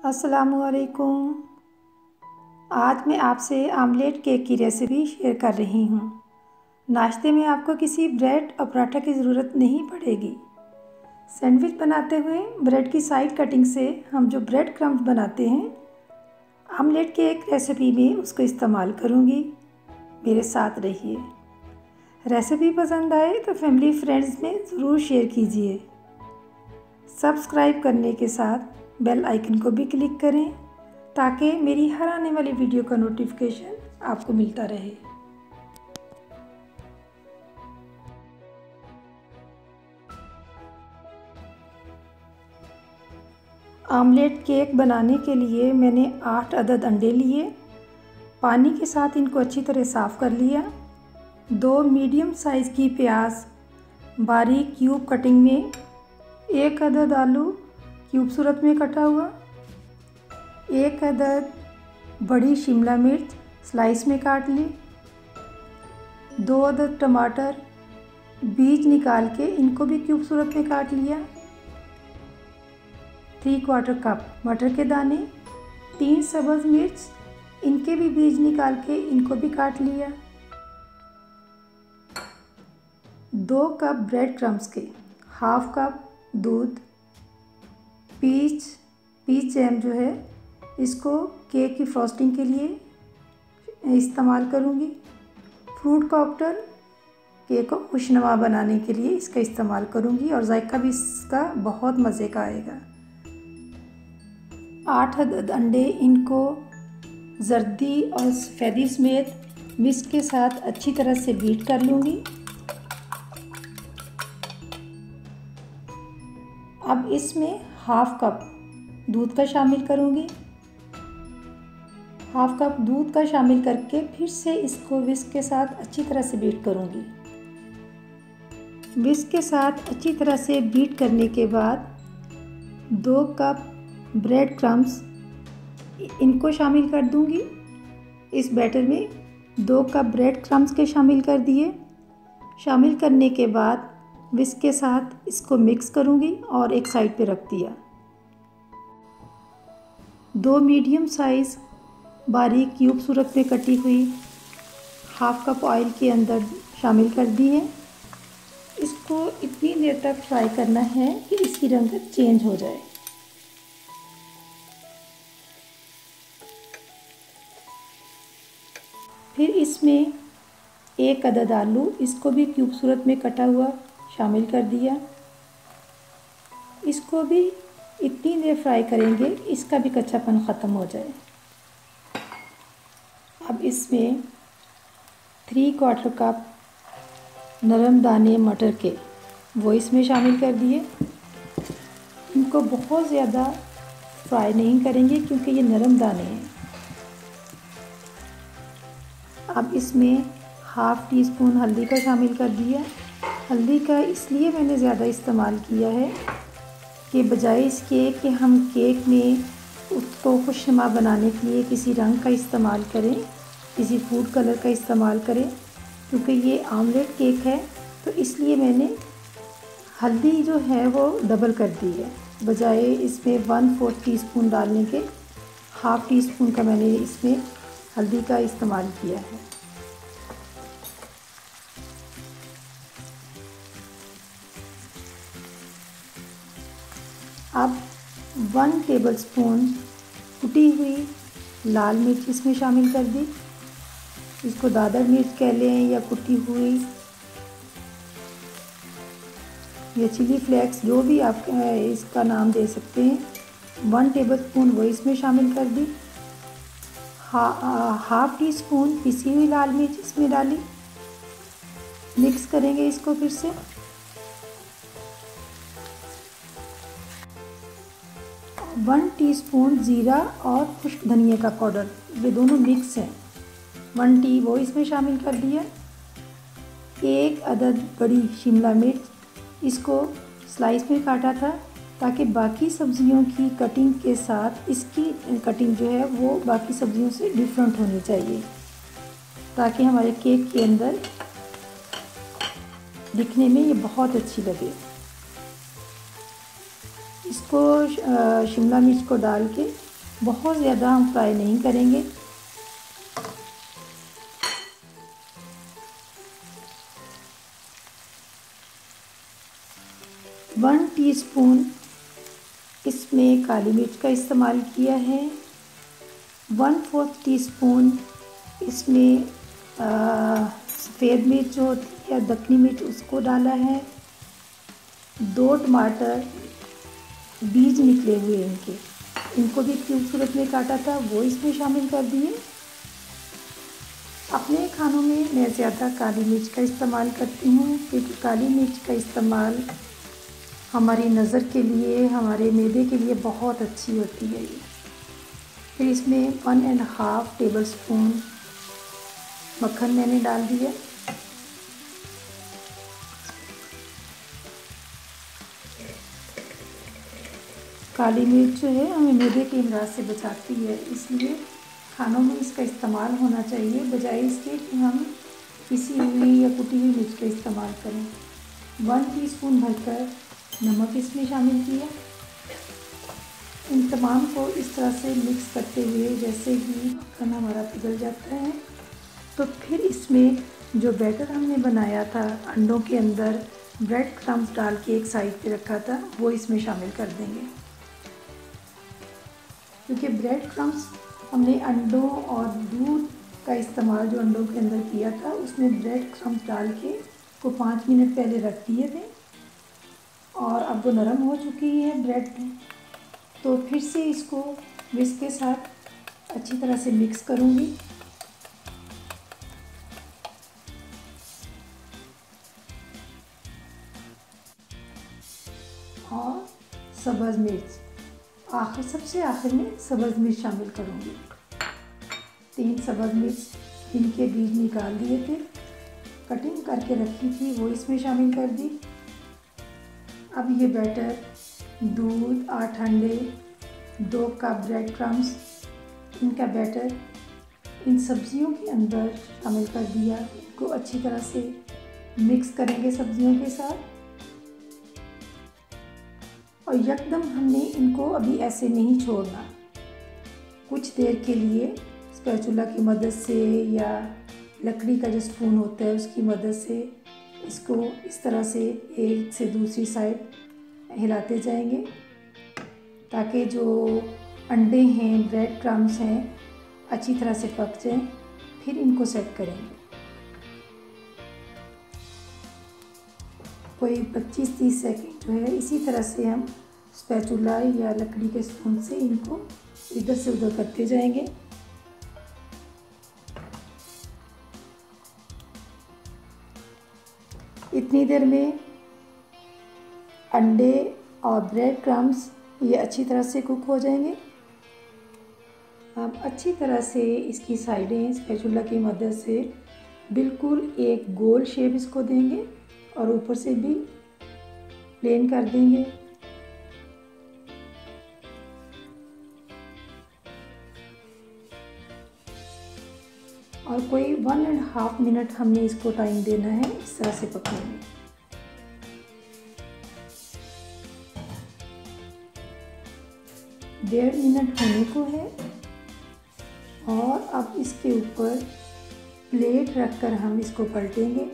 अस्सलामुअलैकुम। आज मैं आपसे आमलेट केक की रेसिपी शेयर कर रही हूँ। नाश्ते में आपको किसी ब्रेड और पराठा की ज़रूरत नहीं पड़ेगी। सैंडविच बनाते हुए ब्रेड की साइड कटिंग से हम जो ब्रेड क्रम्स बनाते हैं, आमलेट केक रेसिपी में उसको इस्तेमाल करूँगी। मेरे साथ रहिए। रेसिपी पसंद आए तो फैमिली फ्रेंड्स में ज़रूर शेयर कीजिए। सब्सक्राइब करने के साथ बेल आइकन को भी क्लिक करें ताकि मेरी हर आने वाली वीडियो का नोटिफिकेशन आपको मिलता रहे। आमलेट केक बनाने के लिए मैंने 8 अदद अंडे लिए। पानी के साथ इनको अच्छी तरह साफ़ कर लिया। 2 मीडियम साइज़ की प्याज बारीक क्यूब कटिंग में, 1 अदद आलू क्यूब सूरत में कटा हुआ, 1 अदद बड़ी शिमला मिर्च स्लाइस में काट ली, 2 अदद टमाटर बीज निकाल के इनको भी क्यूब सूरत में काट लिया, 3/4 कप मटर के दाने, 3 सब्ज़ मिर्च इनके भी बीज निकाल के इनको भी काट लिया, 2 कप ब्रेड क्रम्स के, 1/2 कप दूध, पीच जैम जो है इसको केक की फ्रॉस्टिंग के लिए इस्तेमाल करूँगी। फ्रूट कॉकटेल केक को खुशनुमा बनाने के लिए इसका इस्तेमाल करूँगी और जायका भी इसका बहुत मज़े का आएगा। 8 अदद अंडे, इनको जर्दी और सफ़ेदी समेत विस्क के साथ अच्छी तरह से बीट कर लूँगी। अब इसमें 1/2 कप दूध का शामिल करूँगी। 1/2 कप दूध का शामिल करके फिर से इसको विस्क के साथ अच्छी तरह से बीट करूँगी। विस्क के साथ अच्छी तरह से बीट करने के बाद 2 कप ब्रेड क्रम्स इनको शामिल कर दूँगी। इस बैटर में 2 कप ब्रेड क्रम्स के शामिल कर दिए। शामिल करने के बाद विस्क के साथ इसको मिक्स करूँगी और एक साइड पे रख दिया। 2 मीडियम साइज़ बारीक क्यूब सूरत में कटी हुई 1/2 कप ऑयल के अंदर शामिल कर दी है। इसको इतनी देर तक फ्राई करना है कि इसकी रंगत चेंज हो जाए। फिर इसमें 1 अदद आलू, इसको भी क्यूब सूरत में कटा हुआ शामिल कर दिया। इसको भी इतनी देर फ्राई करेंगे इसका भी कच्चापन ख़त्म हो जाए। अब इसमें 3/4 कप नरम दाने मटर के वो इसमें शामिल कर दिए। इनको बहुत ज़्यादा फ्राई नहीं करेंगे क्योंकि ये नरम दाने हैं। अब इसमें 1/2 टीस्पून हल्दी का शामिल कर दिया। हल्दी का इसलिए मैंने ज़्यादा इस्तेमाल किया है कि बजाय इसके कि हम केक में उसको खुशनुमा बनाने के लिए किसी रंग का इस्तेमाल करें, किसी फूड कलर का इस्तेमाल करें, क्योंकि ये आमलेट केक है तो इसलिए मैंने हल्दी जो है वो डबल कर दी है। बजाय इसमें 1/4 टीस्पून डालने के 1/2 टीस्पून का मैंने इसमें हल्दी का इस्तेमाल किया है। अब 1 टेबलस्पून कुटी हुई लाल मिर्च इसमें शामिल कर दी। इसको दादर मिर्च कह लें या कुटी हुई या चिली फ्लेक्स, जो भी आप इसका नाम दे सकते हैं। 1 टेबलस्पून वो इसमें शामिल कर दी। 1/2 टीस्पून पिसी हुई लाल मिर्च इसमें डाली। मिक्स करेंगे इसको फिर से। वन टीस्पून ज़ीरा और खुश्क धनिया का पाउडर, ये दोनों मिक्स हैं, 1 टी वो इसमें शामिल कर दिया। 1 अदद बड़ी शिमला मिर्च, इसको स्लाइस में काटा था ताकि बाकी सब्ज़ियों की कटिंग के साथ इसकी कटिंग जो है वो बाकी सब्ज़ियों से डिफरेंट होनी चाहिए ताकि हमारे केक के अंदर दिखने में ये बहुत अच्छी लगे। इसको शिमला मिर्च को डाल के बहुत ज़्यादा हम फ्राई नहीं करेंगे। वन टीस्पून इसमें काली मिर्च का इस्तेमाल किया है। 1/4 टीस्पून इसमें सफ़ेद मिर्च जो होती है, दक्खनी मिर्च, उसको डाला है। 2 टमाटर बीज निकले हुए इनको भी क्यूब सूरत में काटा था, वो इसमें शामिल कर दिए। अपने खानों में मैं ज़्यादा काली मिर्च का इस्तेमाल करती हूँ, क्योंकि काली मिर्च का इस्तेमाल हमारी नज़र के लिए, हमारे मैदे के लिए बहुत अच्छी होती है ये। फिर इसमें 1.5 टेबलस्पून मक्खन मैंने डाल दिया। काली मिर्च जो है हमें मैदे के अमराज से बचाती है, इसलिए खानों में इसका इस्तेमाल होना चाहिए, बजाय इसके कि हम पिसी हुई या कुटी हुई मिर्च का इस्तेमाल करें। 1 टीस्पून भरकर नमक इसमें शामिल किया। इन तमाम को इस तरह से मिक्स करते हुए जैसे ही मक्खन हमारा पिघल जाता है, तो फिर इसमें जो बैटर हमने बनाया था अंडों के अंदर ब्रेड क्रम्स डाल के एक साइड पे रखा था, वो इसमें शामिल कर देंगे। क्योंकि ब्रेड क्रम्स हमने अंडों और दूध का इस्तेमाल जो अंडों के अंदर किया था, उसमें ब्रेड क्रम्स डाल के को 5 मिनट पहले रख दिए थे, और अब वो नरम हो चुकी है ब्रेड में। तो फिर से इसको विस्क के साथ अच्छी तरह से मिक्स करूँगी। और सब्ज़ मिर्च सबसे आखिर में सब्ज़ मिर्च शामिल करूँगी। 3 सब्ज़ मिर्च इनके बीज निकाल दिए थे, कटिंग करके रखी थी, वो इसमें शामिल कर दी। अब ये बैटर, दूध, 8 अंडे, 2 कप ब्रेड क्रम्स, इनका बैटर इन सब्जियों के अंदर शामिल कर दिया। इनको अच्छी तरह से मिक्स करेंगे सब्जियों के साथ, और यकदम हमने इनको अभी ऐसे नहीं छोड़ना। कुछ देर के लिए स्पैचुला की मदद से या लकड़ी का जो स्पून होता है उसकी मदद से इसको इस तरह से एक से दूसरी साइड हिलाते जाएंगे, ताकि जो अंडे हैं, ब्रेड क्रम्स हैं, अच्छी तरह से पक जाएं। फिर इनको सेट करेंगे। कोई 25-30 सेकंड जो है इसी तरह से हम स्पैचुला या लकड़ी के स्पून से इनको इधर से उधर करते जाएंगे। इतनी देर में अंडे और ब्रेड क्रम्स ये अच्छी तरह से कुक हो जाएंगे। अब अच्छी तरह से इसकी साइडें स्पैचुला की मदद से बिल्कुल एक गोल शेप इसको देंगे, और ऊपर से भी प्लेन कर देंगे। और कोई 1.5 मिनट हमने इसको टाइम देना है इस तरह से पकने में। डेढ़ मिनट होने को है, और अब इसके ऊपर प्लेट रखकर हम इसको पलटेंगे,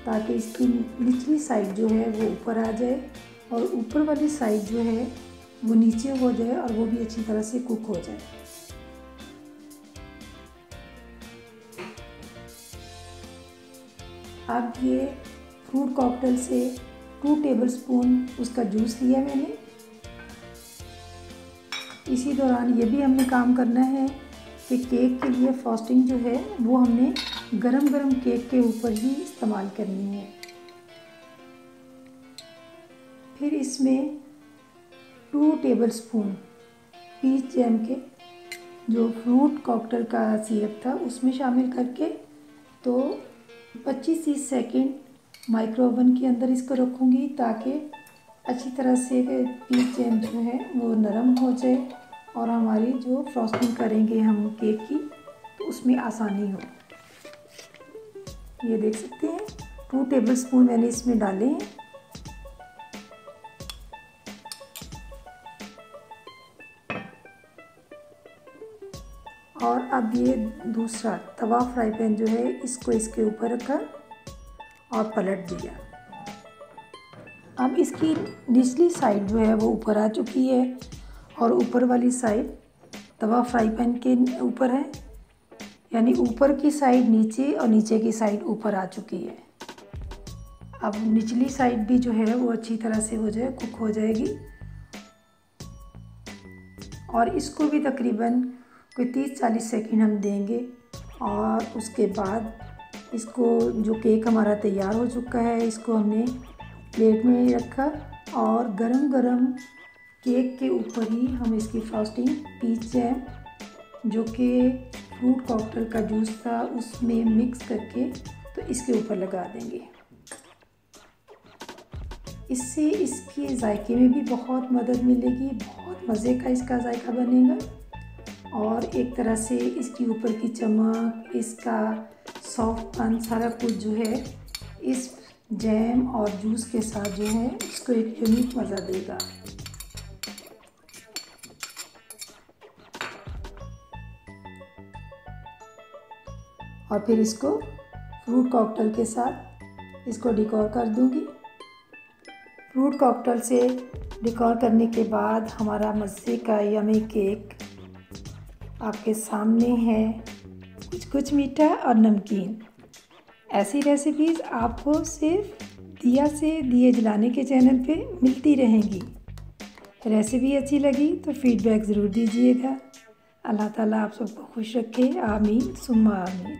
ताकि इसकी निचली साइड जो है वो ऊपर आ जाए और ऊपर वाली साइड जो है वो नीचे हो जाए, और वो भी अच्छी तरह से कुक हो जाए। अब ये फ्रूट कॉकटेल से 2 टेबलस्पून उसका जूस लिया मैंने। इसी दौरान ये भी हमने काम करना है कि केक के लिए फ्रॉस्टिंग जो है वो हमने गरम गरम केक के ऊपर ही इस्तेमाल करनी है। फिर इसमें 2 टेबलस्पून पीच जैम के जो फ्रूट कॉकटेल का सिरप था उसमें शामिल करके, तो 25-30 सेकंड माइक्रो ओवन के अंदर इसको रखूँगी, ताकि अच्छी तरह से पीच जैम जो है वो नरम हो जाए, और हमारी जो फ्रॉस्टिंग करेंगे हम केक की तो उसमें आसानी हो। ये देख सकते हैं 2 टेबलस्पून मैंने इसमें डाले हैं। और अब ये दूसरा तवा फ्राई पैन जो है इसको इसके ऊपर रखा और पलट दिया। अब इसकी निचली साइड जो है वो ऊपर आ चुकी है और ऊपर वाली साइड तवा फ्राई पैन के ऊपर है, यानी ऊपर की साइड नीचे और नीचे की साइड ऊपर आ चुकी है। अब निचली साइड भी जो है वो अच्छी तरह से हो जाए, कुक हो जाएगी। और इसको भी तकरीबन कोई 30-40 सेकंड हम देंगे और उसके बाद इसको, जो केक हमारा तैयार हो चुका है, इसको हमने प्लेट में रखा और गरम गरम केक के ऊपर ही हम इसकी फ्रॉस्टिंग पीच जैम, जो कि फ्रूट कॉकटेल का जूस था, उसमें मिक्स करके तो इसके ऊपर लगा देंगे। इससे इसके जायके में भी बहुत मदद मिलेगी, बहुत मज़े का इसका जायका बनेगा और एक तरह से इसके ऊपर की चमक, इसका सॉफ्टपन, सारा कुछ जो है इस जैम और जूस के साथ जो है इसको एक यूनिक मज़ा देगा। और फिर इसको फ्रूट कॉकटेल के साथ इसको डेकोर कर दूंगी। फ्रूट कॉकटेल से डेकोर करने के बाद हमारा मज़े का यमी केक आपके सामने है, कुछ मीठा और नमकीन। ऐसी रेसिपीज़ आपको सिर्फ दिया से दिए जलाने के चैनल पे मिलती रहेंगी। रेसिपी अच्छी लगी तो फीडबैक ज़रूर दीजिएगा। अल्लाह ताला आप सबको खुश रखे। आमीन सुम्मा आमीन।